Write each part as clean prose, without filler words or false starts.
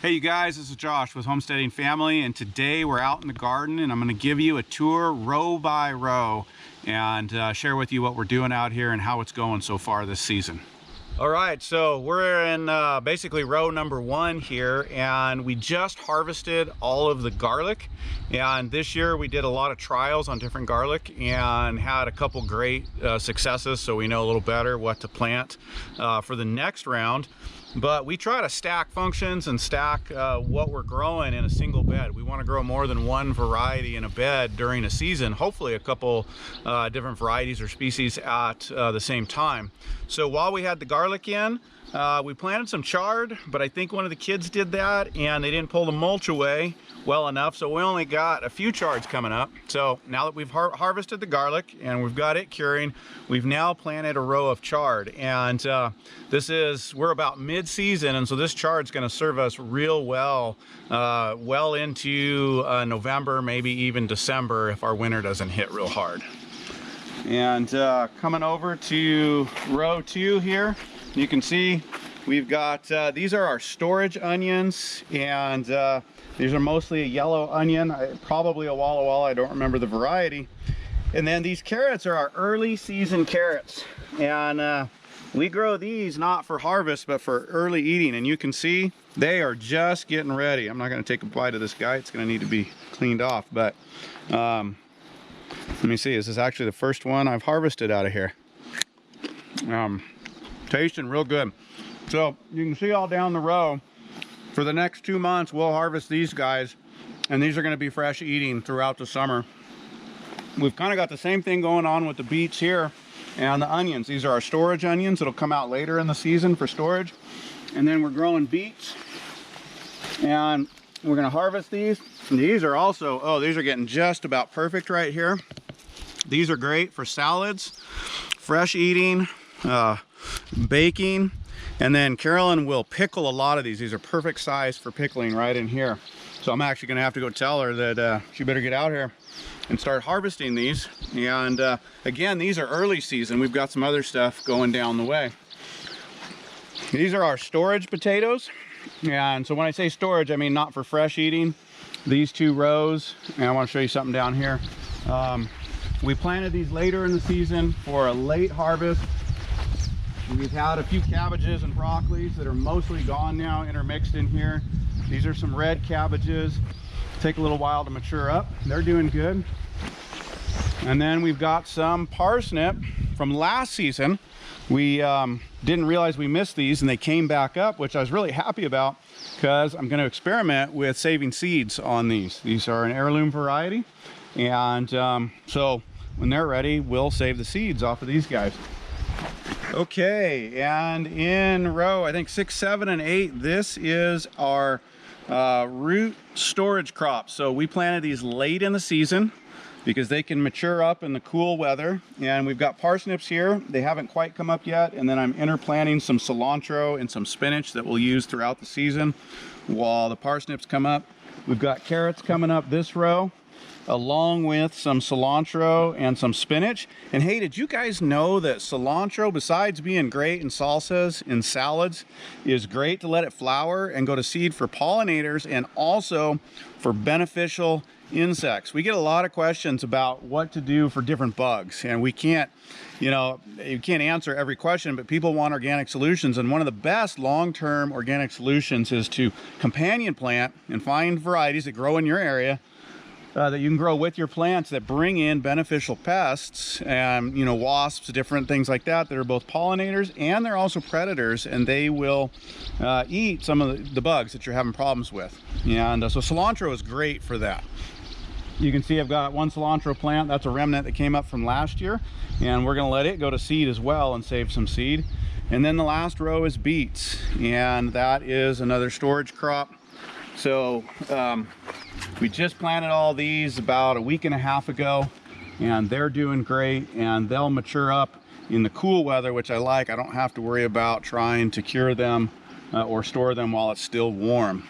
Hey you guys, this is Josh with Homesteading Family, and today we're out in the garden and I'm going to give you a tour row by row and share with you what we're doing out here and how it's going so far this season. All right, so we're in basically row number 1 here, and we just harvested all of the garlic. And this year we did a lot of trials on different garlic and had a couple great successes, so we know a little better what to plant for the next round. But we try to stack functions and stack what we're growing in a single bed. We want to grow more than one variety in a bed during a season, hopefully a couple different varieties or species at the same time. So while we had the garlic in, we planted some chard, but I think one of the kids did that and they didn't pull the mulch away well enough, so we only got a few chards coming up. So now that we've harvested the garlic and we've got it curing, we've now planted a row of chard, and we're about mid-season, and so this chard's going to serve us real well well into November, maybe even December if our winter doesn't hit real hard. And coming over to row 2 here, you can see we've got these are our storage onions, and these are mostly a yellow onion, probably a Walla Walla, I don't remember the variety. And then these carrots are our early season carrots, and we grow these not for harvest but for early eating, and you can see they are just getting ready. I'm not going to take a bite of this guy, it's going to need to be cleaned off, but let me see, this is actually the first one I've harvested out of here. Tasting real good. So you can see all down the row, for the next 2 months we'll harvest these guys, and these are going to be fresh eating throughout the summer. We've kind of got the same thing going on with the beets here and the onions. These are our storage onions that'll come out later in the season for storage. And then we're growing beets, and we're going to harvest these. And these are also, oh, these are getting just about perfect right here. These are great for salads, fresh eating, baking. And then Carolyn will pickle a lot of these. These are perfect size for pickling right in here. So I'm actually going to have to go tell her that she better get out here and start harvesting these. And again, these are early season. We've got some other stuff going down the way. These are our storage potatoes. And so when I say storage, I mean not for fresh eating. These 2 rows, and I want to show you something down here. We planted these later in the season for a late harvest. We've had a few cabbages and broccolis that are mostly gone now, intermixed in here. These are some red cabbages. Take a little while to mature up. They're doing good. And then we've got some parsnip from last season. We didn't realize we missed these, and they came back up, which I was really happy about, because I'm going to experiment with saving seeds on these. These are an heirloom variety, and so when they're ready, we'll save the seeds off of these guys. Okay, and in row, I think 6, 7, and 8, this is our root storage crops. So we planted these late in the season because they can mature up in the cool weather. And we've got parsnips here. They haven't quite come up yet. And then I'm interplanting some cilantro and some spinach that we'll use throughout the season while the parsnips come up. We've got carrots coming up this row, along with some cilantro and some spinach. And hey, did you guys know that cilantro, besides being great in salsas and salads, is great to let it flower and go to seed for pollinators and also for beneficial insects? We get a lot of questions about what to do for different bugs, and we can't, you can't answer every question, but people want organic solutions. And one of the best long-term organic solutions is to companion plant and find varieties that grow in your area that you can grow with your plants that bring in beneficial pests, and wasps, different things like that are both pollinators and they're also predators, and they will eat some of the bugs that you're having problems with. And so cilantro is great for that. You can see I've got one cilantro plant. That's a remnant that came up from last year, and we're going to let it go to seed as well and save some seed. And then the last row is beets, and that is another storage crop. So we just planted all these about a week and a half ago, and they're doing great, and they'll mature up in the cool weather, which I like. I don't have to worry about trying to cure them or store them while it's still warm.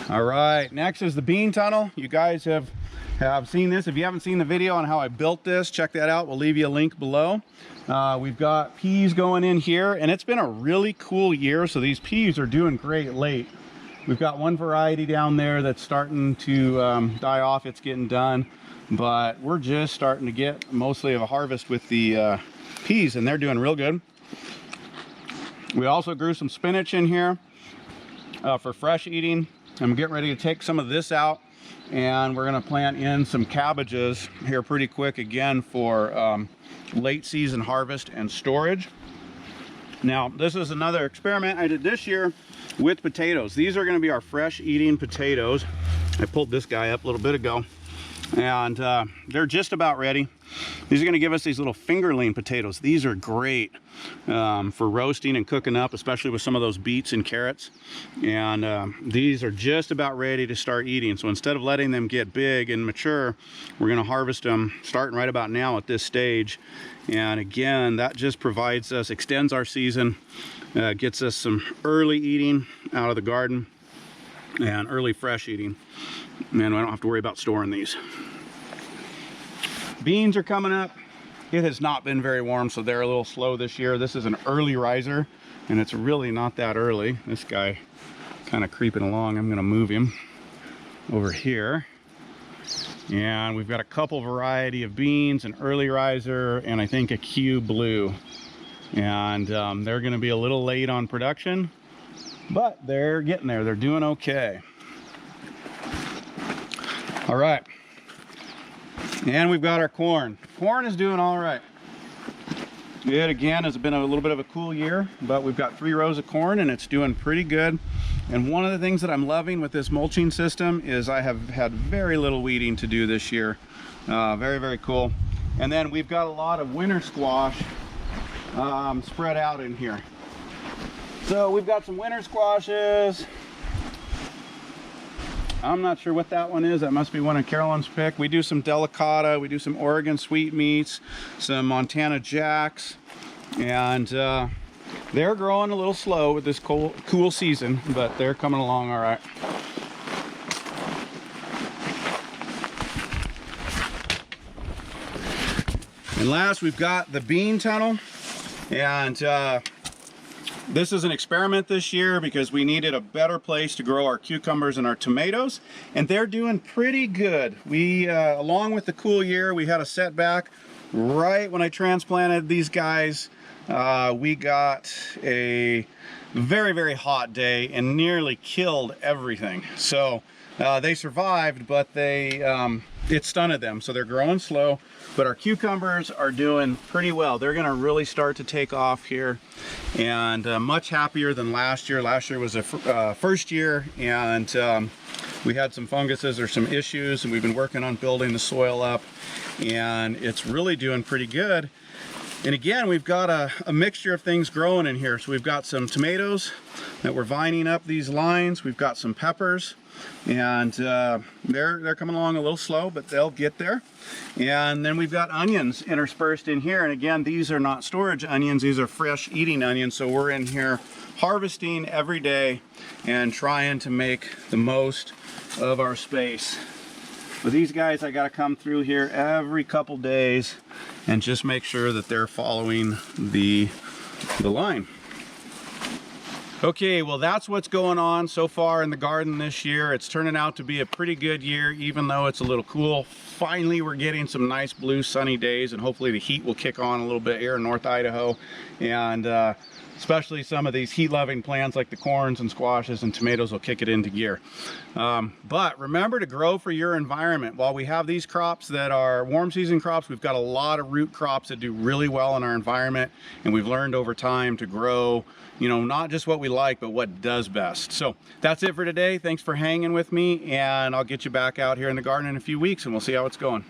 All right, next is the bean tunnel. You guys have seen this. If you haven't seen the video on how I built this, check that out. We'll leave you a link below. We've got peas going in here, and it's been a really cool year, so these peas are doing great late. We've got one variety down there that's starting to die off. It's getting done, but we're just starting to get mostly of a harvest with the peas, and they're doing real good. We also grew some spinach in here for fresh eating. I'm getting ready to take some of this out, and we're going to plant in some cabbages here pretty quick again for late season harvest and storage. Now, this is another experiment I did this year with potatoes. These are going to be our fresh eating potatoes. I pulled this guy up a little bit ago, and they're just about ready. These are going to give us these little fingerling potatoes. These are great for roasting and cooking up, especially with some of those beets and carrots. And these are just about ready to start eating. So instead of letting them get big and mature, we're going to harvest them starting right about now at this stage. And again, that just provides us, extends our season, gets us some early eating out of the garden and early fresh eating. And I don't have to worry about storing these. Beans are coming up. It has not been very warm, so they're a little slow this year. This is an early riser, and it's really not that early. This guy kind of creeping along. I'm gonna move him over here. And we've got a couple variety of beans, an early riser, and I think a Q blue. And they're gonna be a little late on production, but they're getting there. They're doing okay. All right. And we've got our corn. Corn is doing all right. It again has been a little bit of a cool year, but we've got 3 rows of corn and it's doing pretty good. And one of the things that I'm loving with this mulching system is I have had very little weeding to do this year. Very, very cool. And then we've got a lot of winter squash spread out in here. So we've got some winter squashes. I'm not sure what that one is. That must be one of Carolyn's pick. We do some delicata, we do some Oregon sweetmeats, some Montana jacks, and they're growing a little slow with this cool season, but they're coming along all right. And last, we've got the bean tunnel, and this is an experiment this year because we needed a better place to grow our cucumbers and our tomatoes, and they're doing pretty good. We, along with the cool year, we had a setback right when I transplanted these guys. We got a very, very hot day and nearly killed everything. So they survived, but it stunted them. So they're growing slow, but our cucumbers are doing pretty well. They're gonna really start to take off here, and much happier than last year. Last year was a first year, and we had some funguses or some issues, and we've been working on building the soil up, and it's really doing pretty good. And again, we've got a mixture of things growing in here. So we've got some tomatoes that we're vining up these lines. We've got some peppers, and they're coming along a little slow, but they'll get there. And then we've got onions interspersed in here. And again, these are not storage onions, these are fresh eating onions. So we're in here harvesting every day and trying to make the most of our space. But these guys, I got to come through here every couple days and just make sure that they're following the line. Okay, well, that's what's going on so far in the garden this year. It's turning out to be a pretty good year, even though it's a little cool. Finally, we're getting some nice blue sunny days, and hopefully the heat will kick on a little bit here in North Idaho. And especially some of these heat-loving plants like the corns and squashes and tomatoes will kick it into gear. But remember to grow for your environment. While we have these crops that are warm season crops, we've got a lot of root crops that do really well in our environment, and we've learned over time to grow, you know, not just what we like, but what does best. So that's it for today. Thanks for hanging with me, and I'll get you back out here in the garden in a few weeks, and we'll see how it's going.